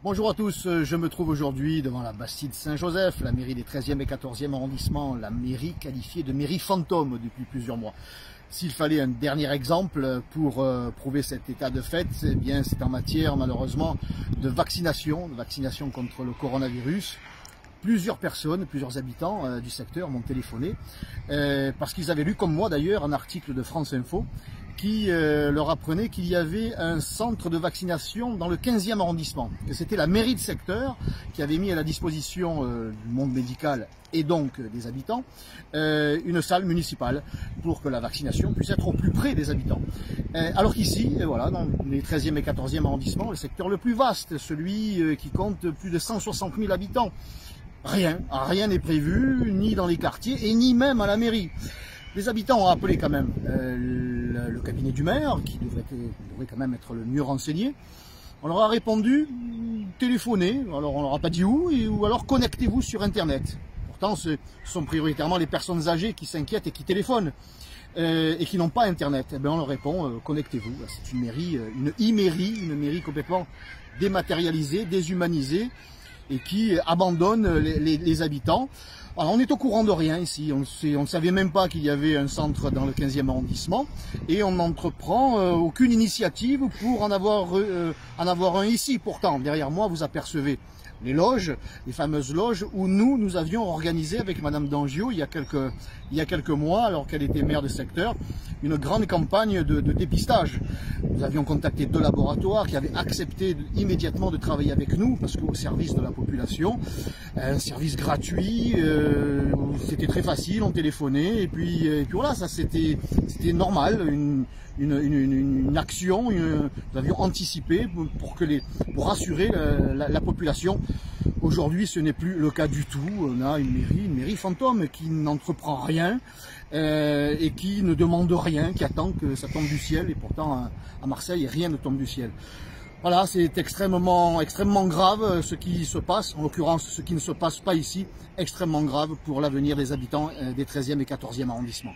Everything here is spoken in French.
Bonjour à tous, je me trouve aujourd'hui devant la Bastide Saint-Joseph, la mairie des 13e et 14e arrondissements, la mairie qualifiée de mairie fantôme depuis plusieurs mois. S'il fallait un dernier exemple pour prouver cet état de fait, eh bien c'est en matière malheureusement de vaccination contre le coronavirus. Plusieurs personnes, plusieurs habitants du secteur m'ont téléphoné parce qu'ils avaient lu, comme moi d'ailleurs, un article de France Info qui leur apprenait qu'il y avait un centre de vaccination dans le 15e arrondissement. Que c'était la mairie de secteur qui avait mis à la disposition du monde médical et donc des habitants une salle municipale pour que la vaccination puisse être au plus près des habitants. Alors qu'ici, voilà, dans les 13e et 14e arrondissements, le secteur le plus vaste, celui qui compte plus de 160 000 habitants, rien n'est prévu, ni dans les quartiers et ni même à la mairie. Les habitants ont appelé quand même le cabinet du maire, qui devrait quand même être le mieux renseigné. On leur a répondu, téléphonez, alors on leur a pas dit où, ou alors connectez-vous sur Internet. Pourtant, ce sont prioritairement les personnes âgées qui s'inquiètent et qui téléphonent, et qui n'ont pas Internet. Eh bien, on leur répond, connectez-vous. C'est une mairie, une mairie complètement dématérialisée, déshumanisée, et qui abandonne les habitants. Alors, on est au courant de rien ici, on ne savait même pas qu'il y avait un centre dans le 15e arrondissement et on n'entreprend aucune initiative pour en avoir un ici. Pourtant, derrière moi, vous apercevez les loges, les fameuses loges où nous avions organisé avec Madame Dangio il y a quelques mois, alors qu'elle était maire de secteur, une grande campagne de dépistage. Nous avions contacté 2 laboratoires qui avaient accepté immédiatement de travailler avec nous parce qu'au service de la population, un service gratuit, c'était très facile, on téléphonait et puis voilà, ça c'était normal, une action, nous avions anticipé pour rassurer la population. Aujourd'hui, ce n'est plus le cas du tout. On a une mairie fantôme qui n'entreprend rien et qui ne demande rien, qui attend que ça tombe du ciel. Et pourtant, à Marseille, rien ne tombe du ciel. Voilà, c'est extrêmement grave ce qui se passe, en l'occurrence ce qui ne se passe pas ici, extrêmement grave pour l'avenir des habitants des 13e et 14e arrondissements.